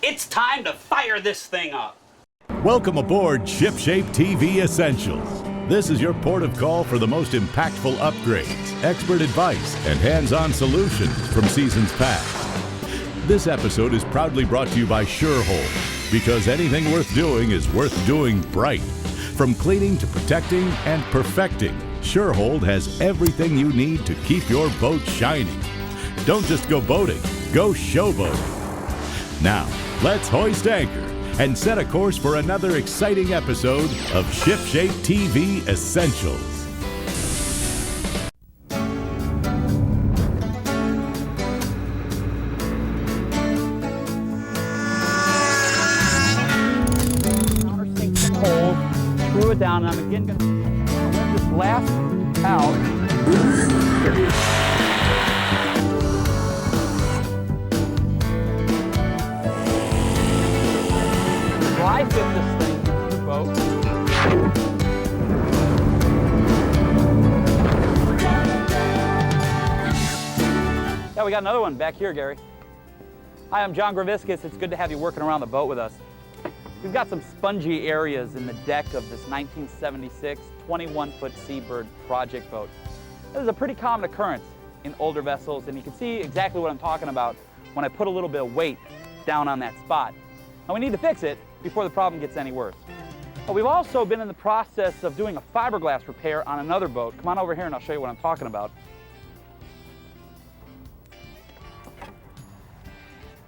It's time to fire this thing up. Welcome aboard ShipShape TV Essentials. This is your port of call for the most impactful upgrades, expert advice, and hands-on solutions from seasons past. This episode is proudly brought to you by SureHold, because anything worth doing is worth doing bright. From cleaning to protecting and perfecting, SureHold has everything you need to keep your boat shining. Don't just go boating, go showboating. Now, let's hoist anchor and set a course for another exciting episode of ShipShape TV Essentials. Hold, screw it down, and I'm again going to let this last out. I fit this thing into the boat. Yeah, we got another one back here, Gary. Hi, I'm John Greviskis. It's good to have you working around the boat with us. We've got some spongy areas in the deck of this 1976 21-foot Seabird project boat. This is a pretty common occurrence in older vessels, and you can see exactly what I'm talking about when I put a little bit of weight down on that spot. Now we need to fix it before the problem gets any worse. But we've also been in the process of doing a fiberglass repair on another boat. Come on over here and I'll show you what I'm talking about.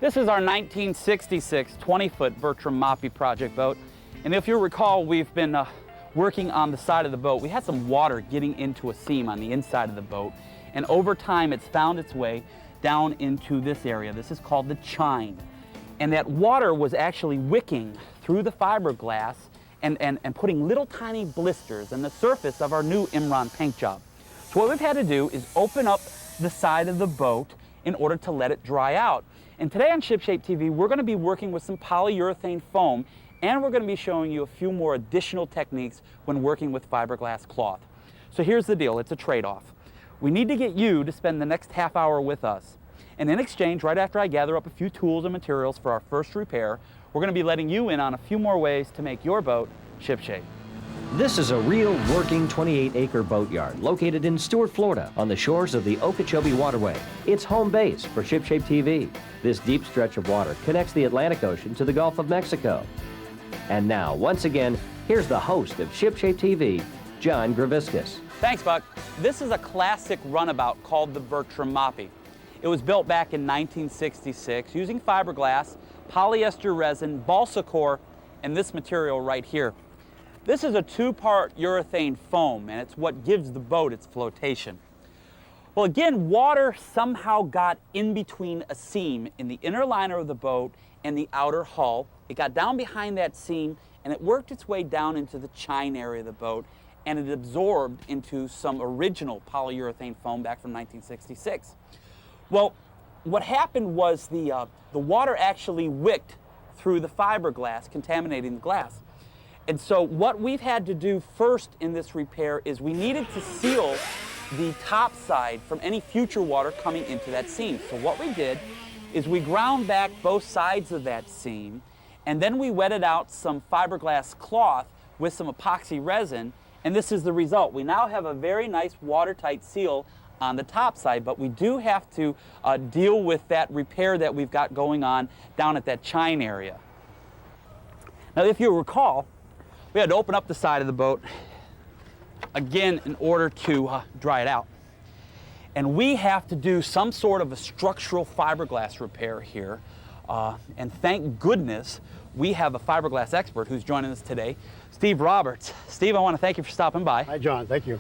This is our 1966 20-foot Bertram Moppy project boat. And if you'll recall, we've been working on the side of the boat. We had some water getting into a seam on the inside of the boat. And over time, it's found its way down into this area. This is called the chine. And that water was actually wicking through the fiberglass and putting little tiny blisters in the surface of our new Imron paint job. So what we've had to do is open up the side of the boat in order to let it dry out. And today on ShipShape TV, we're going to be working with some polyurethane foam, and we're going to be showing you a few more additional techniques when working with fiberglass cloth. So here's the deal, it's a trade-off. We need to get you to spend the next half hour with us. And in exchange, right after I gather up a few tools and materials for our first repair, we're going to be letting you in on a few more ways to make your boat shipshape. This is a real working 28-acre boatyard located in Stuart, Florida, on the shores of the Okeechobee Waterway. It's home base for ShipShape TV. This deep stretch of water connects the Atlantic Ocean to the Gulf of Mexico. And now, once again, here's the host of ShipShape TV, John Greviskis. Thanks, Buck. This is a classic runabout called the Bertram Moppy. It was built back in 1966 using fiberglass, polyester resin, balsa-core, and this material right here. This is a two-part urethane foam, and it's what gives the boat its flotation. Well, again, water somehow got in between a seam in the inner liner of the boat and the outer hull. It got down behind that seam, and it worked its way down into the chine area of the boat, and it absorbed into some original polyurethane foam back from 1966. Well, what happened was the water actually wicked through the fiberglass, contaminating the glass. And so what we've had to do first in this repair is we needed to seal the top side from any future water coming into that seam. So what we did is we ground back both sides of that seam, and then we wetted out some fiberglass cloth with some epoxy resin, and this is the result. We now have a very nice watertight seal on the top side, but we do have to deal with that repair that we've got going on down at that chine area. Now, if you recall, we had to open up the side of the boat again in order to dry it out. And we have to do some sort of a structural fiberglass repair here. And thank goodness we have a fiberglass expert who's joining us today, Steve Roberts. Steve, I want to thank you for stopping by. Hi, John. Thank you.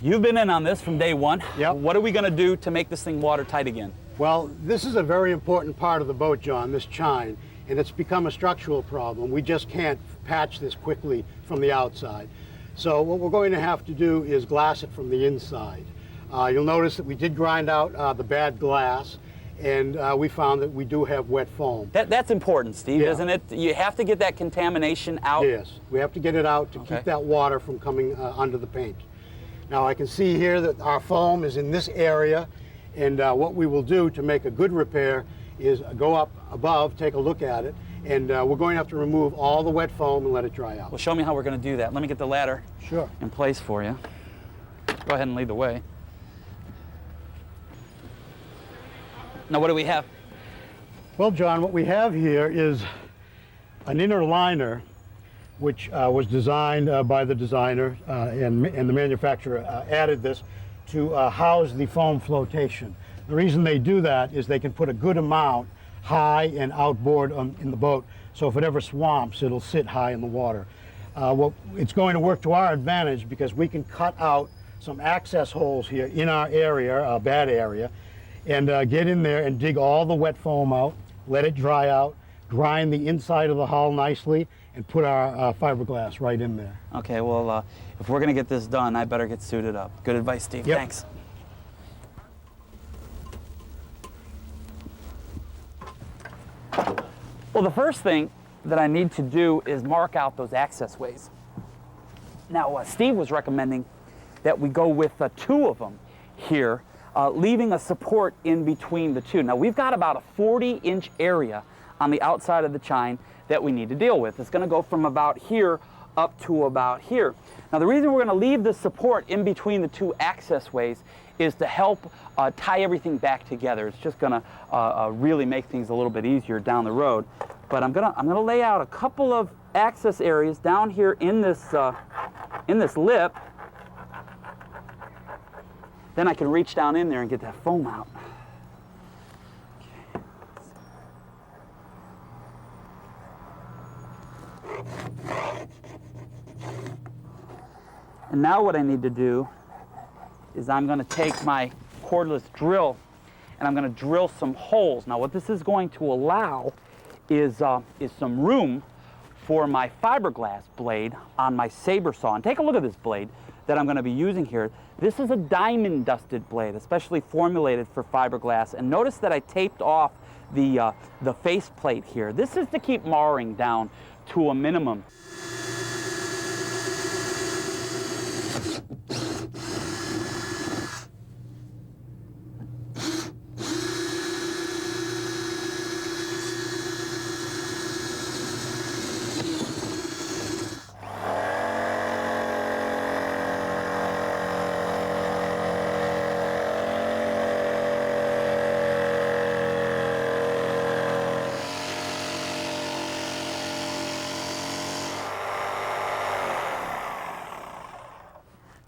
You've been in on this from day one. Yep. What are we going to do to make this thing watertight again? Well, this is a very important part of the boat, John, this chine, and it's become a structural problem. We just can't patch this quickly from the outside. So what we're going to have to do is glass it from the inside. You'll notice that we did grind out the bad glass, and we found that we do have wet foam. That's important, Steve, Yeah. isn't it? You have to get that contamination out. Yes, we have to get it out to keep that water from coming under the paint. Now I can see here that our foam is in this area, and what we will do to make a good repair is go up above, take a look at it, and we're going to have to remove all the wet foam and let it dry out. Well, show me how we're going to do that. Let me get the ladder Sure. in place for you. Go ahead and lead the way. Now, what do we have? Well, John, what we have here is an inner liner which was designed by the designer and the manufacturer added this to house the foam flotation. The reason they do that is they can put a good amount high and outboard in the boat, so if it ever swamps, it'll sit high in the water. Well, it's going to work to our advantage because we can cut out some access holes here in our area, our bad area, and get in there and dig all the wet foam out, let it dry out, grind the inside of the hull nicely, and put our fiberglass right in there. Okay, well, if we're going to get this done, I better get suited up. Good advice, Steve. Yep. Thanks. Well, the first thing that I need to do is mark out those access ways. Now, Steve was recommending that we go with 2 of them here, leaving a support in between the 2. Now, we've got about a 40-inch area on the outside of the chine that we need to deal with. It's going to go from about here up to about here. Now, the reason we're going to leave the support in between the 2 access ways is to help tie everything back together. It's just going to really make things a little bit easier down the road. But I'm gonna lay out a couple of access areas down here in this lip. Then I can reach down in there and get that foam out. And now what I need to do is I'm going to take my cordless drill and I'm going to drill some holes. Now what this is going to allow is some room for my fiberglass blade on my saber saw. And take a look at this blade that I'm going to be using here. This is a diamond dusted blade, especially formulated for fiberglass. And notice that I taped off the face plate here. This is to keep marring down to a minimum.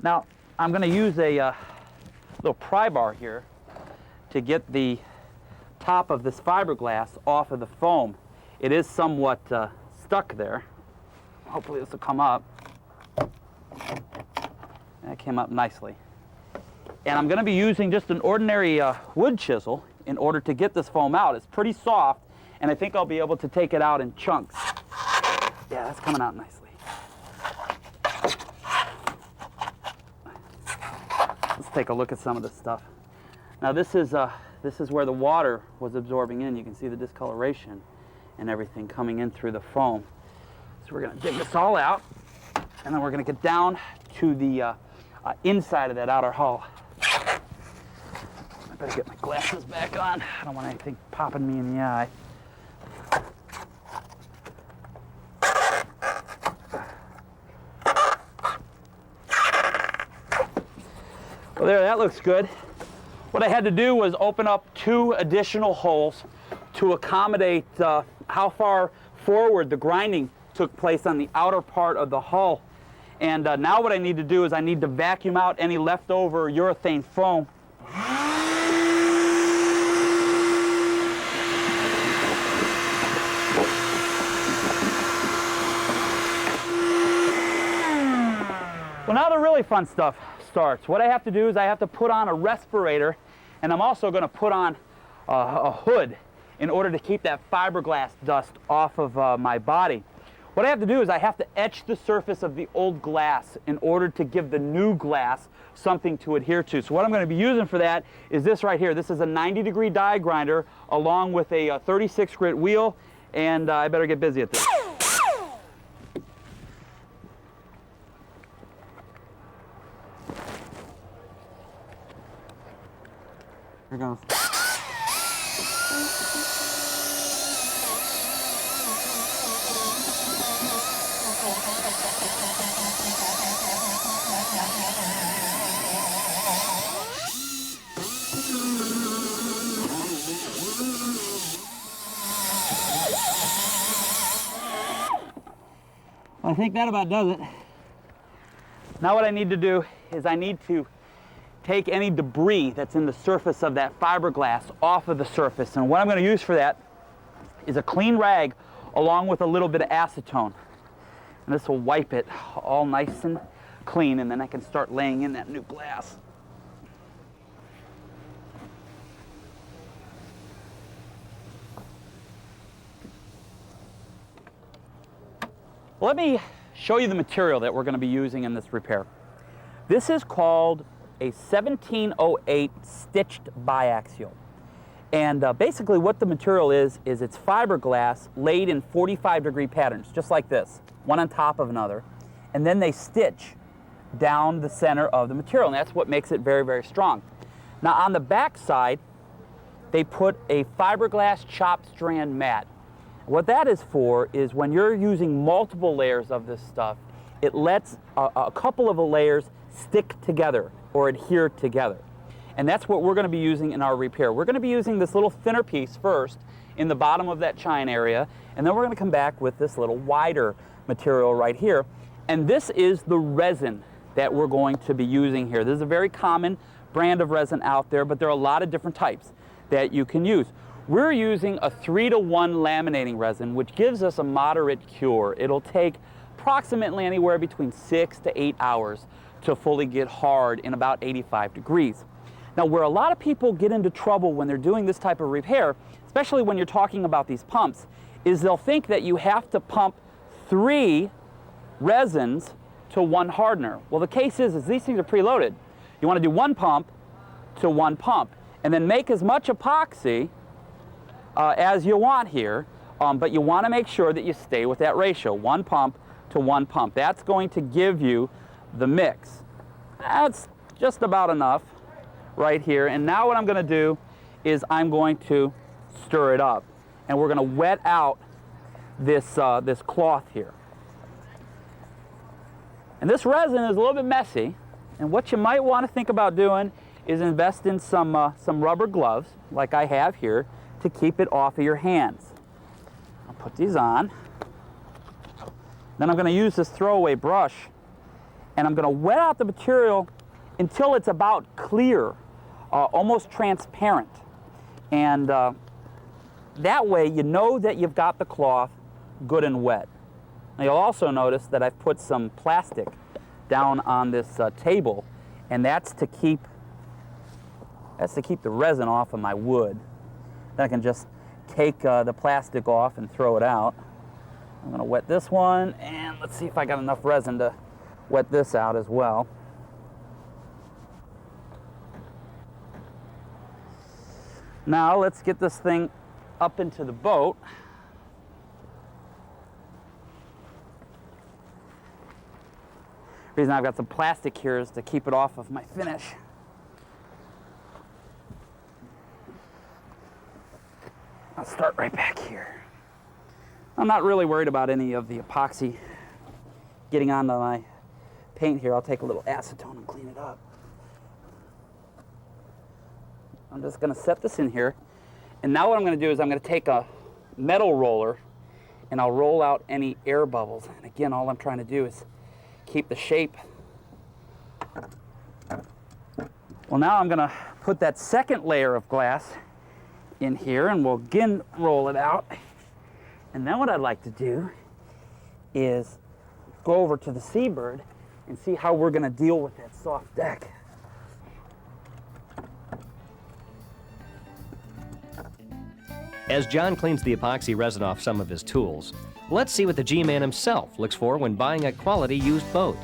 Now, I'm going to use a little pry bar here to get the top of this fiberglass off of the foam. It is somewhat stuck there. Hopefully this will come up. That came up nicely. And I'm going to be using just an ordinary wood chisel in order to get this foam out. It's pretty soft, and I think I'll be able to take it out in chunks. Yeah, that's coming out nicely. Let's take a look at some of this stuff. Now this is where the water was absorbing in. You can see the discoloration and everything coming in through the foam. So we're going to dig this all out, and then we're going to get down to the inside of that outer hull. I better get my glasses back on. I don't want anything popping me in the eye. Well, there, that looks good. What I had to do was open up 2 additional holes to accommodate how far forward the grinding took place on the outer part of the hull. And now what I need to do is I need to vacuum out any leftover urethane foam. Well, now the really fun stuff starts. What I have to do is I have to put on a respirator, and I'm also going to put on a hood in order to keep that fiberglass dust off of my body. What I have to do is I have to etch the surface of the old glass in order to give the new glass something to adhere to. So what I'm going to be using for that is this right here. This is a 90-degree die grinder along with a 36 grit wheel, and I better get busy at this. Here goes. I think that about does it. Now what I need to do is I need to take any debris that's in the surface of that fiberglass off of the surface. And what I'm going to use for that is a clean rag along with a little bit of acetone. And this will wipe it all nice and clean, and then I can start laying in that new glass. Let me show you the material that we're going to be using in this repair. This is called a 1708 stitched biaxial. And basically what the material is it's fiberglass laid in 45-degree patterns, just like this, one on top of another. And then they stitch down the center of the material, and that's what makes it very, very strong. Now on the back side, they put a fiberglass chopped strand mat. What that is for is when you're using multiple layers of this stuff, it lets a couple of the layers stick together or adhere together. And that's what we're going to be using in our repair. We're going to be using this little thinner piece first in the bottom of that chine area, and then we're going to come back with this little wider material right here. And this is the resin that we're going to be using here. This is a very common brand of resin out there, but there are a lot of different types that you can use. We're using a 3-to-1 laminating resin, which gives us a moderate cure. It'll take approximately anywhere between 6 to 8 hours to fully get hard in about 85 degrees. Now, where a lot of people get into trouble when they're doing this type of repair, especially when you're talking about these pumps, is they'll think that you have to pump 3 resins to 1 hardener. Well, the case is these things are preloaded. You want to do 1 pump to 1 pump, and then make as much epoxy as you want here, but you want to make sure that you stay with that ratio, 1 pump to 1 pump. That's going to give you the mix. That's just about enough right here. And now what I'm going to do is I'm going to stir it up, and we're going to wet out this, this cloth here. And this resin is a little bit messy, and what you might want to think about doing is invest in some rubber gloves like I have here to keep it off of your hands. I'll put these on. Then I'm going to use this throwaway brush, and I'm going to wet out the material until it's about clear, almost transparent. And that way you know that you've got the cloth good and wet. Now you'll also notice that I've put some plastic down on this table, and that's to keep the resin off of my wood. Then I can just take the plastic off and throw it out. I'm going to wet this one, and let's see if I got enough resin to wet this out as well. Now let's get this thing up into the boat. The reason I've got some plastic here is to keep it off of my finish. I'll start right back here. I'm not really worried about any of the epoxy getting onto my paint here. I'll take a little acetone and clean it up. I'm just going to set this in here. And now what I'm going to do is I'm going to take a metal roller and I'll roll out any air bubbles. And again, all I'm trying to do is keep the shape. Well, now I'm going to put that second layer of glass in here, and we'll again roll it out. And then what I'd like to do is go over to the Seabird and see how we're going to deal with that soft deck. As John cleans the epoxy resin off some of his tools, let's see what the G-Man himself looks for when buying a quality used boat.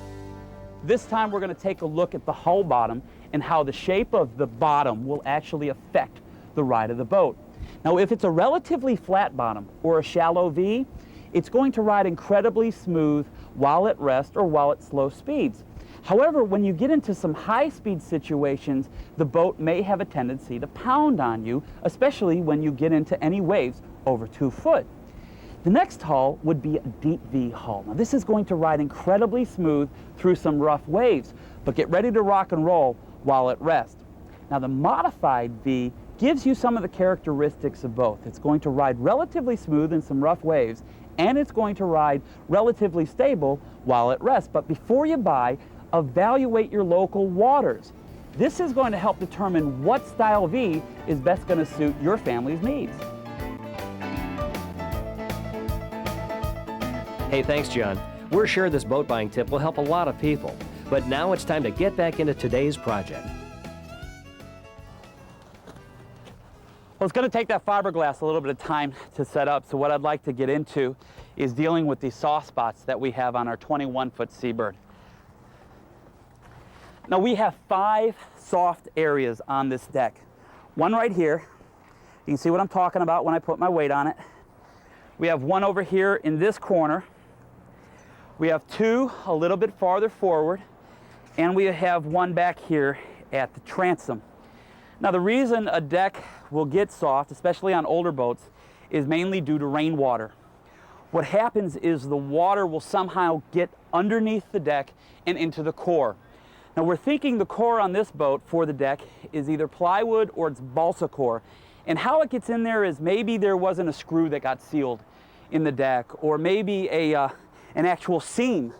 This time we're going to take a look at the hull bottom and how the shape of the bottom will actually affect the ride of the boat. Now, if it's a relatively flat bottom or a shallow V, it's going to ride incredibly smooth while at rest or while at slow speeds. However, when you get into some high-speed situations, the boat may have a tendency to pound on you, especially when you get into any waves over 2 foot. The next hull would be a deep V hull. Now, this is going to ride incredibly smooth through some rough waves, but get ready to rock and roll while at rest. Now, the modified V gives you some of the characteristics of both. It's going to ride relatively smooth in some rough waves, and it's going to ride relatively stable while at rest. But before you buy, evaluate your local waters. This is going to help determine what style V is best going to suit your family's needs. Hey, thanks, John. We're sure this boat buying tip will help a lot of people. But now it's time to get back into today's project. Well, it's going to take that fiberglass a little bit of time to set up, so what I'd like to get into is dealing with these soft spots that we have on our 21-foot Seabird. Now, we have 5 soft areas on this deck. One right here. You can see what I'm talking about when I put my weight on it. We have one over here in this corner. We have 2 a little bit farther forward, and we have one back here at the transom. Now, the reason a deck will get soft, especially on older boats, is mainly due to rainwater. What happens is the water will somehow get underneath the deck and into the core. Now, we're thinking the core on this boat for the deck is either plywood or it's balsa-core. And how it gets in there is maybe there wasn't a screw that got sealed in the deck, or maybe an actual seam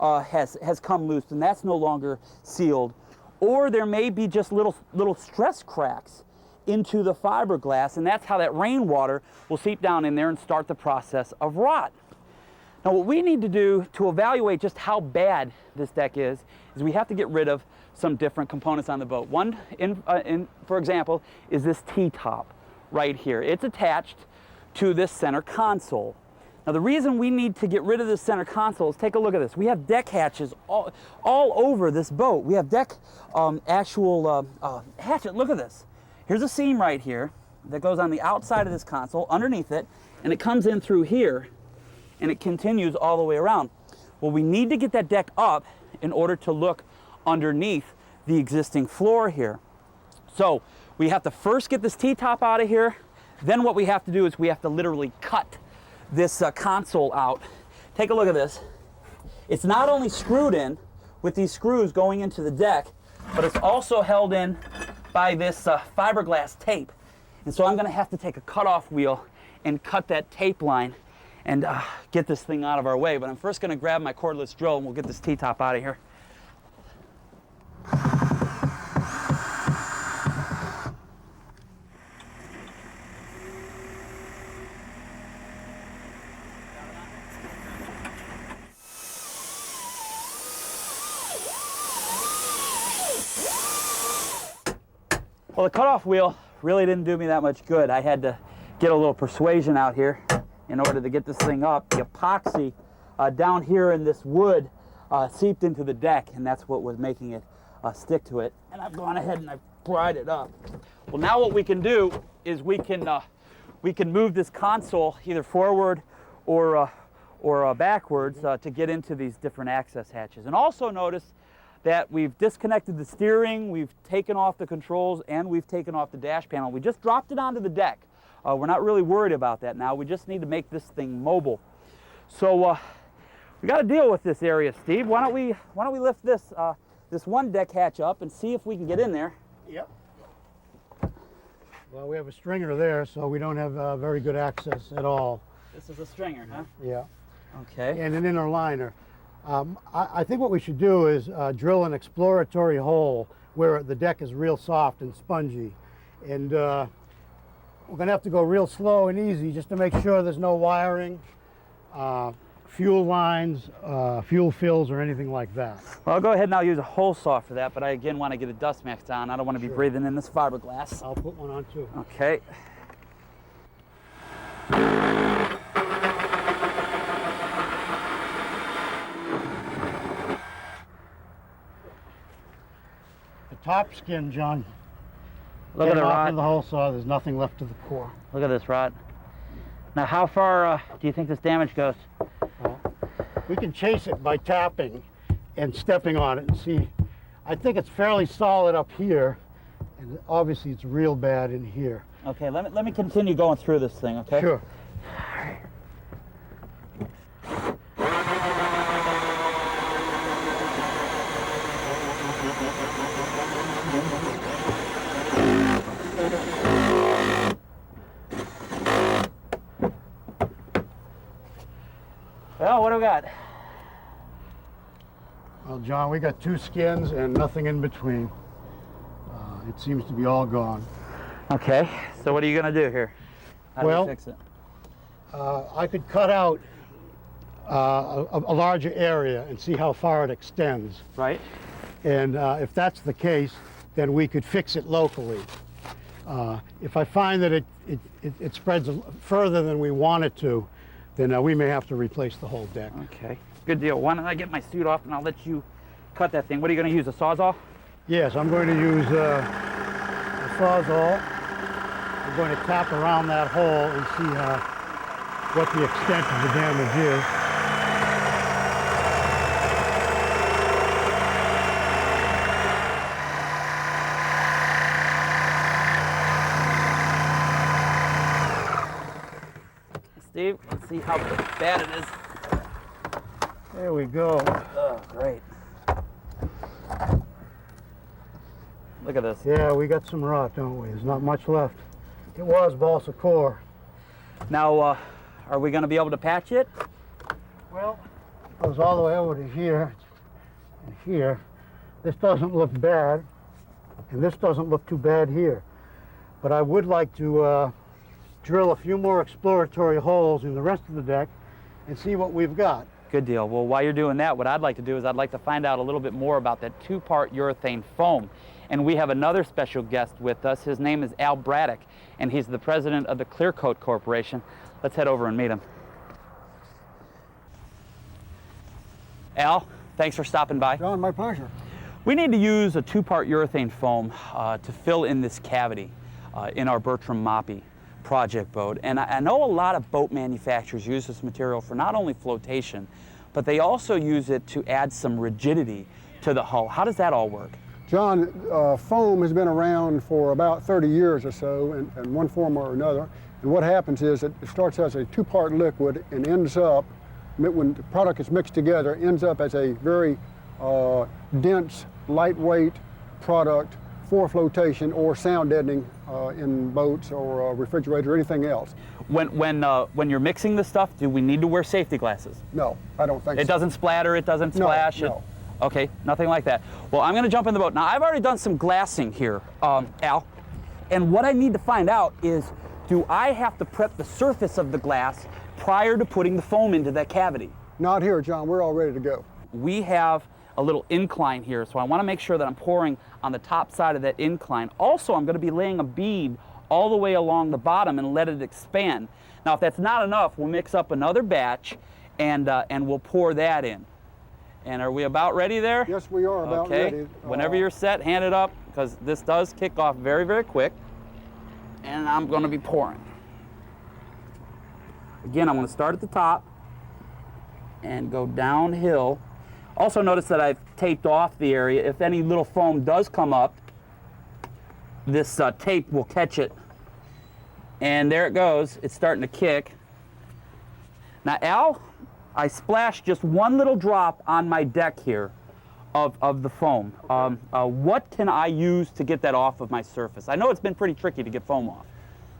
has come loose and that's no longer sealed. Or there may be just little stress cracks into the fiberglass, and that's how that rainwater will seep down in there and start the process of rot. Now, what we need to do to evaluate just how bad this deck is we have to get rid of some different components on the boat. One, for example, is this T-top right here. It's attached to this center console. Now, the reason we need to get rid of this center console is, take a look at this. We have deck hatches all over this boat. We have deck actual hatchet. Look at this. Here's a seam right here that goes on the outside of this console, underneath it, and it comes in through here, and it continues all the way around. Well, we need to get that deck up in order to look underneath the existing floor here. So we have to first get this T-top out of here. Then what we have to do is we have to literally cut this console out. Take a look at this. It's not only screwed in with these screws going into the deck, but it's also held in by this fiberglass tape. And so I'm going to have to take a cutoff wheel and cut that tape line and get this thing out of our way. But I'm first going to grab my cordless drill and we'll get this T-top out of here. Well, the cutoff wheel really didn't do me that much good. I had to get a little persuasion out here in order to get this thing up. The epoxy down here in this wood seeped into the deck, and that's what was making it stick to it. And I've gone ahead and I've pried it up. Well, now what we can do is we can move this console either forward or backwards to get into these different access hatches. And also notice that we've disconnected the steering, we've taken off the controls, and we've taken off the dash panel. We just dropped it onto the deck. We're not really worried about that now. We just need to make this thing mobile. So we got to deal with this area, Steve. Why don't we lift this this one deck hatch up and see if we can get in there? Yep. Well, we have a stringer there, so we don't have very good access at all. This is a stringer, huh? Yeah. Okay. And an inner liner. I think what we should do is drill an exploratory hole where the deck is real soft and spongy. And we're going to have to go real slow and easy just to make sure there's no wiring, fuel lines, fuel fills, or anything like that. Well, I'll go ahead and I'll use a hole saw for that, but I again want to get a dust mask on. I don't want to be breathing in this fiberglass. I'll put one on too. Okay. Top skin, John. Look at the off rod. of the hole saw, there's nothing left to the core. Look at this rod. Now, how far do you think this damage goes? We can chase it by tapping and stepping on it and see. I think it's fairly solid up here, and obviously it's real bad in here. Okay, let me continue going through this thing, okay? Sure. Well, what do we got? Well, John, we got 2 skins and nothing in between. It seems to be all gone. Okay, so what are you going to do here? How do Well, we fix it? I could cut out a larger area and see how far it extends. Right? And if that's the case, then we could fix it locally. If I find that it spreads further than we want it to, then we may have to replace the whole deck. Okay, good deal. Why don't I get my suit off and I'll let you cut that thing. What are you going to use, a Sawzall? Yes, I'm going to use a Sawzall. I'm going to tap around that hole and see what the extent of the damage is. Steve, let's see how bad it is. There we go. Oh, great. Look at this. Yeah, we got some rot, don't we? There's not much left. It was balsa-core. Now, are we going to be able to patch it? Well, it goes all the way over to here and here. This doesn't look bad, and this doesn't look too bad here. But I would like to drill a few more exploratory holes in the rest of the deck and see what we've got. Good deal. Well, while you're doing that, what I'd like to do is I'd like to find out a little bit more about that 2-part urethane foam. And we have another special guest with us. His name is Al Braddock, and he's the president of the Clearcoat Corporation. Let's head over and meet him. Al, thanks for stopping by. John, my pleasure. We need to use a 2-part urethane foam to fill in this cavity in our Bertram Moppy project boat. And I know a lot of boat manufacturers use this material for not only flotation, but they also use it to add some rigidity to the hull. How does that all work? John, foam has been around for about 30 years or so in one form or another. And what happens is it starts as a 2-part liquid and ends up, when the product is mixed together, ends up as a very dense, lightweight product for flotation or sound deadening in boats or refrigerators or anything else. When you're mixing the stuff, do we need to wear safety glasses? No, I don't think so. It doesn't splatter, it doesn't splash? No. Okay, nothing like that. Well, I'm going to jump in the boat. Now, I've already done some glassing here, Al, and what I need to find out is, do I have to prep the surface of the glass prior to putting the foam into that cavity? Not here, John. We're all ready to go. We have a little incline here, so I want to make sure that I'm pouring on the top side of that incline. Also, I'm going to be laying a bead all the way along the bottom and let it expand. Now, if that's not enough, we'll mix up another batch and we'll pour that in. And are we about ready there? Yes, we are about ready. Whenever you're set, hand it up, because this does kick off very, very quick. And I'm going to be pouring. Again, I'm going to start at the top and go downhill. Also notice that I've taped off the area. If any little foam does come up, this tape will catch it. And there it goes. It's starting to kick. Now, Al, I splashed just one little drop on my deck here of the foam. What can I use to get that off of my surface? I know it's been pretty tricky to get foam off.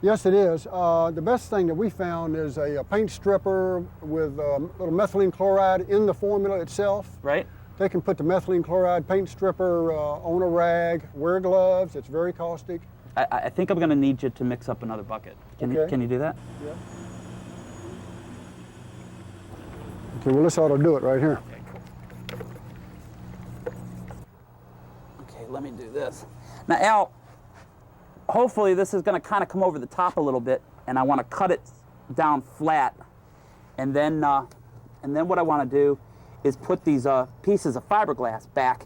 Yes, it is. The best thing that we found is a paint stripper with a little methylene chloride in the formula itself. Right. They can put the methylene chloride paint stripper on a rag, wear gloves. It's very caustic. I think I'm going to need you to mix up another bucket. Can you do that? Yeah. Okay, well, this ought to do it right here. Okay, cool. Okay, let me do this. Now, Al, hopefully this is going to kind of come over the top a little bit, and I want to cut it down flat. And then what I want to do is put these pieces of fiberglass back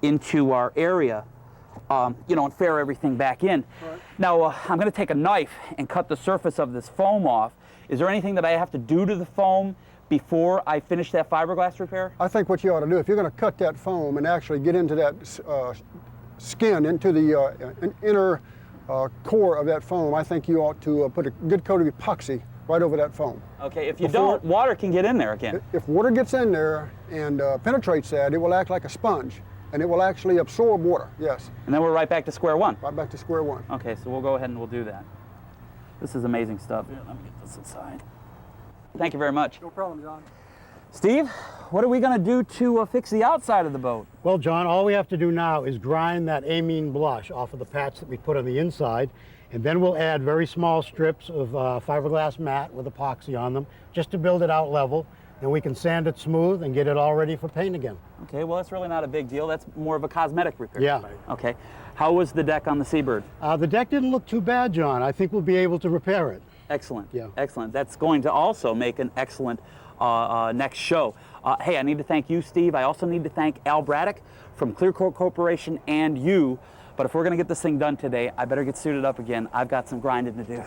into our area, you know, and ferre everything back in. Right. Now, I'm going to take a knife and cut the surface of this foam off. Is there anything that I have to do to the foam before I finish that fiberglass repair? I think what you ought to do, if you're going to cut that foam and actually get into that skin, into the inner core of that foam, I think you ought to put a good coat of epoxy right over that foam. Okay, if you don't, water can get in there again. If water gets in there and penetrates that, it will act like a sponge, and it will actually absorb water, yes. And then we're right back to square one. Right back to square one. Okay, so we'll go ahead and we'll do that. This is amazing stuff. Here, let me get this inside. Thank you very much. No problem, John. Steve, what are we going to do to fix the outside of the boat? Well, John, all we have to do now is grind that amine blush off of the patch that we put on the inside, and then we'll add very small strips of fiberglass mat with epoxy on them, just to build it out level. Then we can sand it smooth and get it all ready for paint again. Okay, well, that's really not a big deal. That's more of a cosmetic repair. Yeah. Okay. How was the deck on the Seabird? The deck didn't look too bad, John. I think we'll be able to repair it. Excellent. Yeah. Excellent. That's going to also make an excellent next show. Hey, I need to thank you, Steve. I also need to thank Al Braddock from Clearcoat Corporation and you. But if we're going to get this thing done today, I better get suited up again. I've got some grinding to do.